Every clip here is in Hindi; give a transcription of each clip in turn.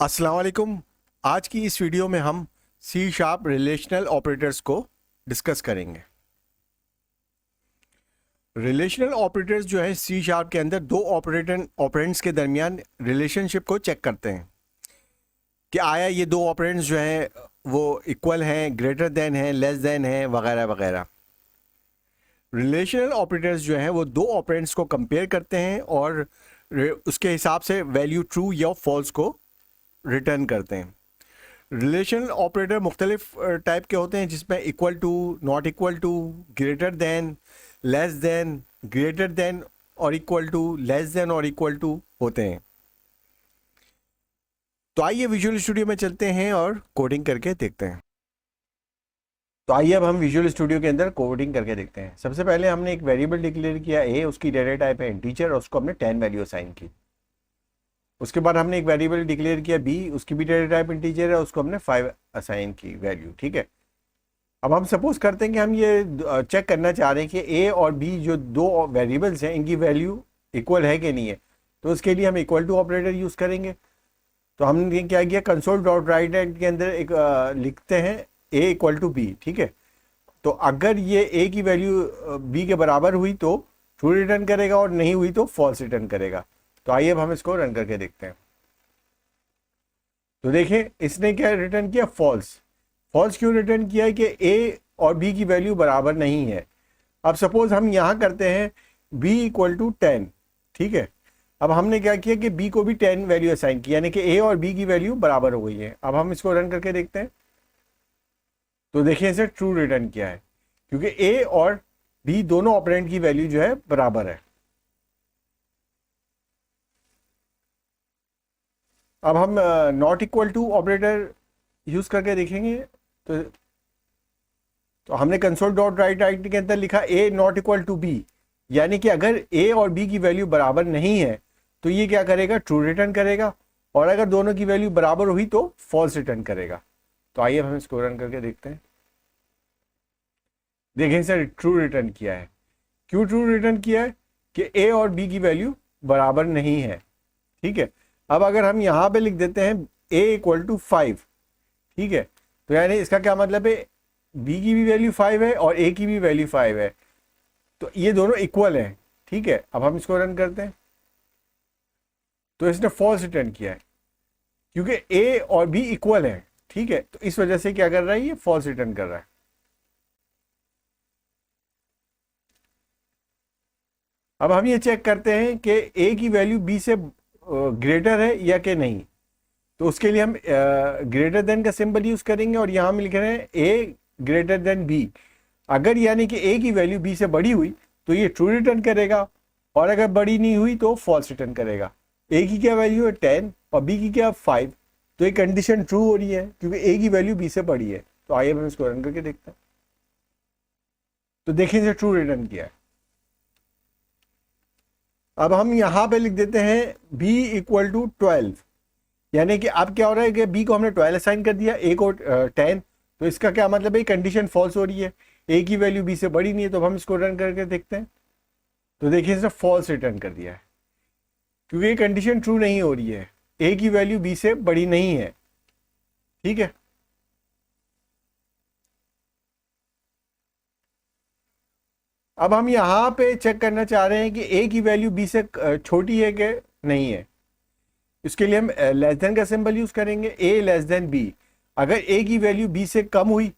अस्सलाम वालेकुम। आज की इस वीडियो में हम सी शार्प रिलेशनल ऑपरेटर्स को डिस्कस करेंगे। रिलेशनल ऑपरेटर्स जो है सी शार्प के अंदर दो ऑपरेंड्स के दरमियान रिलेशनशिप को चेक करते हैं कि आया ये दो ऑपरेंड्स जो हैं वो इक्वल हैं, ग्रेटर देन हैं, लेस देन हैं, वगैरह वगैरह। रिलेशनल ऑपरेटर्स जो हैं वो दो ऑपरेंड्स को कंपेयर करते हैं और उसके हिसाब से वैल्यू ट्रू या फॉल्स को रिटर्न करते हैं। रिलेशनल ऑपरेटर मुख्तलिफ टाइप के होते हैं जिसमें equal to, not equal to, greater than, less than, greater than और इक्वल टू, लेस देन और इक्वल टू होते हैं। तो आइए विजुअल स्टूडियो में चलते हैं और कोडिंग करके देखते हैं। तो आइए अब हम विजुअल स्टूडियो के अंदर कोडिंग करके देखते हैं। सबसे पहले हमने एक वेरिएबल डिक्लेयर किया ए, उसकी डेटा टाइप है इंटीजर और उसको हमने 10 वैल्यू असाइन की। उसके बाद हमने एक वेरिएबल डिक्लेयर किया बी, उसकी भी डेटा टाइप इंटीजर है, उसको हमने 5 असाइन की वैल्यू। ठीक है, अब हम सपोज करते हैं कि हम ये चेक करना चाह रहे हैं कि ए और बी जो दो वेरिएबल्स हैं इनकी वैल्यू इक्वल है कि नहीं है। तो उसके लिए हम इक्वल टू ऑपरेटर यूज़ करेंगे। तो हमने क्या किया, कंसोल डॉट राइट के अंदर एक लिखते हैं ए इक्वल टू बी। ठीक है, तो अगर ये ए की वैल्यू बी के बराबर हुई तो ट्रू रिटर्न करेगा और नहीं हुई तो फॉल्स रिटर्न करेगा। तो आइए अब हम इसको रन करके देखते हैं। तो देखिए इसने क्या रिटर्न किया, फॉल्स। फॉल्स क्यों रिटर्न किया है कि ए और बी की वैल्यू बराबर नहीं है। अब सपोज हम यहां करते हैं बी इक्वल टू 10। ठीक है, अब हमने क्या किया कि बी को भी 10 वैल्यू असाइन की, यानी कि ए और बी की वैल्यू बराबर हो गई है। अब हम इसको रन करके देखते हैं। तो देखिए इसे ट्रू रिटर्न किया है क्योंकि ए और बी दोनों ऑपरेंड की वैल्यू जो है बराबर है। अब हम not equal to operator use करके देखेंगे। तो हमने कंसोल डॉट राइट के अंदर लिखा ए नॉट इक्वल टू बी, यानी कि अगर ए और बी की वैल्यू बराबर नहीं है तो ये क्या करेगा, ट्रू रिटर्न करेगा, और अगर दोनों की वैल्यू बराबर हुई तो फॉल्स रिटर्न करेगा। तो आइए हम इसको रन करके देखते हैं। देखें सर, ट्रू रिटर्न किया है। क्यों ट्रू रिटर्न किया है कि ए और बी की वैल्यू बराबर नहीं है। ठीक है, अब अगर हम यहां पे लिख देते हैं ए इक्वल टू 5। ठीक है, तो यानी इसका क्या मतलब है, बी की भी वैल्यू 5 है और ए की भी वैल्यू 5 है, तो ये दोनों इक्वल हैं। ठीक है, अब हम इसको रन करते हैं तो इसने फॉल्स रिटर्न किया है क्योंकि ए और बी इक्वल है। ठीक है, तो इस वजह से क्या कर रहा है, ये फॉल्स रिटर्न कर रहा है। अब हम ये चेक करते हैं कि ए की वैल्यू बी से ग्रेटर है या कि नहीं। तो उसके लिए हम ग्रेटर देन का सिंबल यूज करेंगे और यहां हम लिख रहे हैं ए ग्रेटर देन बी। अगर यानी कि ए की वैल्यू बी से बड़ी हुई तो ये ट्रू रिटर्न करेगा, और अगर बड़ी नहीं हुई तो फॉल्स रिटर्न करेगा। ए की क्या वैल्यू है 10 और बी की क्या 5, तो ये कंडीशन ट्रू हो रही है क्योंकि ए की वैल्यू बी से बड़ी है। तो आइए हम इसको रन करके देखते हैं। तो देखिए इसे ट्रू रिटर्न किया है। अब हम यहां पे लिख देते हैं b इक्वल टू 12, यानी कि अब क्या हो रहा है कि b को हमने 12 असाइन कर दिया, a को 10। तो इसका क्या मतलब है, कंडीशन फॉल्स हो रही है, a की वैल्यू b से बड़ी नहीं है। तो हम इसको रन करके देखते हैं। तो देखिए इसने फॉल्स रिटर्न कर दिया है क्योंकि ये कंडीशन ट्रू नहीं हो रही है, a की वैल्यू b से बड़ी नहीं है। ठीक है, अब हम यहाँ पे चेक करना चाह रहे हैं कि a की वैल्यू b से छोटी है कि नहीं है। इसके लिए हम लेस देन का सिंबल यूज करेंगे, a लेस देन b। अगर a की वैल्यू b से कम हुई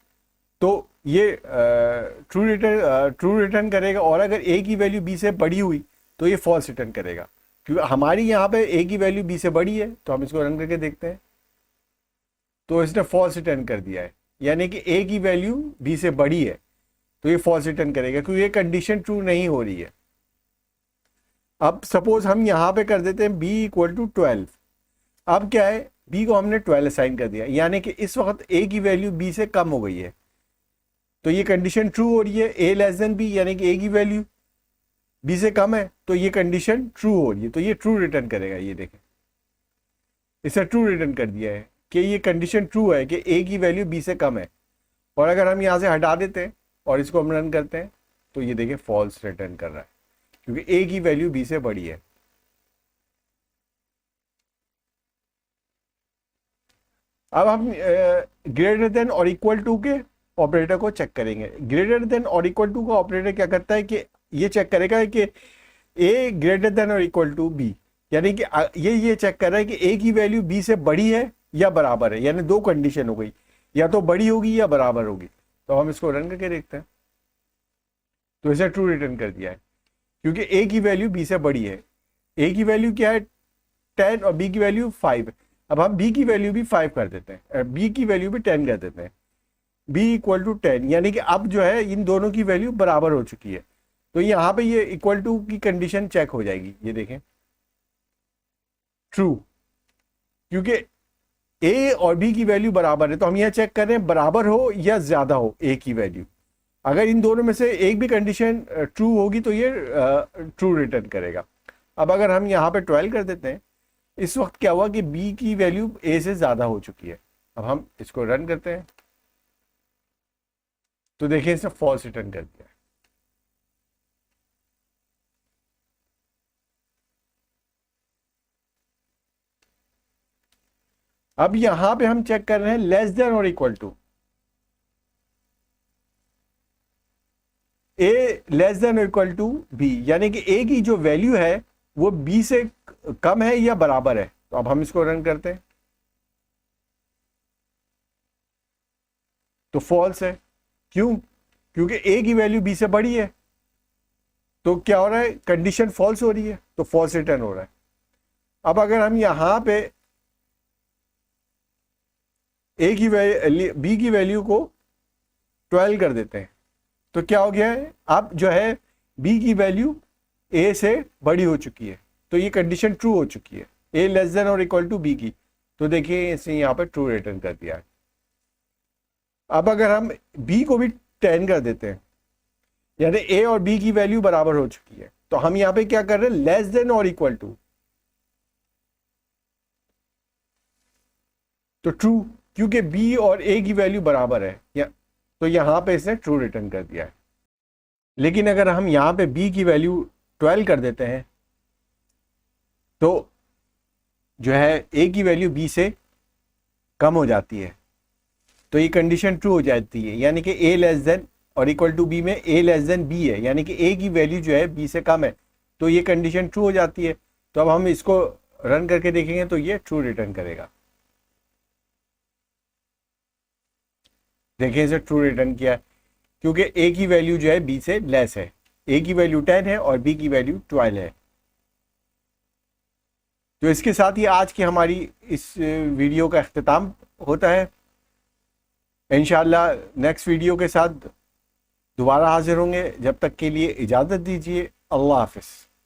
तो ये ट्रू रिटर्न करेगा, और अगर a की वैल्यू b से बड़ी हुई तो ये फॉल्स रिटर्न करेगा। क्योंकि हमारी यहाँ पे a की वैल्यू b से बड़ी है, तो हम इसको रन करके देखते हैं। तो इसने फॉल्स रिटर्न कर दिया है, यानी कि a की वैल्यू b से बड़ी है, तो ये फॉल्स रिटर्न करेगा क्योंकि ये कंडीशन ट्रू नहीं हो रही है। अब सपोज हम यहाँ पे कर देते हैं b इक्वल टू 12। अब क्या है, b को हमने 12 असाइन कर दिया, यानी कि इस वक्त a की वैल्यू b से कम हो गई है, तो ये कंडीशन ट्रू हो रही है। a लेस देन बी, यानी कि a की वैल्यू b से कम है, तो ये कंडीशन ट्रू हो रही है, तो ये ट्रू रिटर्न करेगा। ये देखें इसे ट्रू रिटर्न कर दिया है कि ये कंडीशन ट्रू है कि a की वैल्यू b से कम है। और अगर हम यहाँ से हटा देते हैं और इसको हम रन करते हैं तो ये देखिए फॉल्स रिटर्न कर रहा है क्योंकि a की वैल्यू b से बड़ी है। अब हम ग्रेटर देन और इक्वल टू के ऑपरेटर को चेक करेंगे। ग्रेटर देन और इक्वल टू का ऑपरेटर क्या करता है कि ये चेक करेगा कि ए ग्रेटर देन और इक्वल टू बी, यानी कि ये चेक कर रहा है कि ए की वैल्यू बी से बड़ी है या बराबर है, यानी दो कंडीशन हो गई, या तो बड़ी होगी या बराबर होगी। तो हम इसको रन करके देखते हैं, तो इसे ट्रू रिटर्न कर दिया है क्योंकि ए की वैल्यू बी से बड़ी है। ए की वैल्यू क्या है 10 और बी की वैल्यू 5। अब हम बी की वैल्यू भी 5 कर देते हैं, बी की वैल्यू भी 10 कर देते हैं, बी इक्वल टू 10, यानी कि अब जो है इन दोनों की वैल्यू बराबर हो चुकी है। तो यहाँ पे ये इक्वल टू की कंडीशन चेक हो जाएगी, ये देखें ट्रू, क्योंकि ए और बी की वैल्यू बराबर है। तो हम यह चेक कर रहे हैं बराबर हो या ज्यादा हो ए की वैल्यू। अगर इन दोनों में से एक भी कंडीशन ट्रू होगी तो ये ट्रू रिटर्न करेगा। अब अगर हम यहाँ पे 12 कर देते हैं, इस वक्त क्या हुआ कि बी की वैल्यू ए से ज्यादा हो चुकी है। अब हम इसको रन करते हैं तो देखिए इसने फॉल्स रिटर्न कर दिया। अब यहां पे हम चेक कर रहे हैं लेस देन और equal to. A less than और इक्वल टू बी, यानी कि ए की जो वैल्यू है वो बी से कम है या बराबर है। तो अब हम इसको रन करते हैं तो फॉल्स है। क्यों? क्योंकि ए की वैल्यू बी से बड़ी है। तो क्या हो रहा है, कंडीशन फॉल्स हो रही है, तो फॉल्स रिटर्न हो रहा है। अब अगर हम यहां पे ए की वैल्यू बी की वैल्यू को 12 कर देते हैं तो क्या हो गया है, अब जो है बी की वैल्यू ए से बड़ी हो चुकी है, तो ये कंडीशन ट्रू हो चुकी है, ए लेस देन और इक्वल टू बी की। तो देखिए इसने यहाँ पे ट्रू रिटर्न कर दिया है। अब अगर हम बी को भी 10 कर देते हैं, यानी ए और बी की वैल्यू बराबर हो चुकी है, तो हम यहाँ पे क्या कर रहे हैं लेस देन और इक्वल टू, तो ट्रू, क्योंकि बी और ए की वैल्यू बराबर है तो यहां पे इसने ट्रू रिटर्न कर दिया है। लेकिन अगर हम यहां पे बी की वैल्यू 12 कर देते हैं तो जो है ए की वैल्यू बी से कम हो जाती है, तो ये कंडीशन ट्रू हो जाती है, यानी कि ए लेस देन और इक्वल टू बी में ए लेस देन बी है, यानी कि ए की वैल्यू जो है बी से कम है, तो ये कंडीशन ट्रू हो जाती है। तो अब हम इसको रन करके देखेंगे तो ये ट्रू रिटर्न करेगा। देखिए इसे ट्रू रिटर्न किया है क्योंकि ए की वैल्यू जो है बी से लेस है, ए की वैल्यू 10 है और बी की वैल्यू 12 है। तो इसके साथ ही आज की हमारी इस वीडियो का अख्तिताम होता है। इंशाअल्लाह नेक्स्ट वीडियो के साथ दोबारा हाजिर होंगे, जब तक के लिए इजाज़त दीजिए। अल्लाह हाफिज़।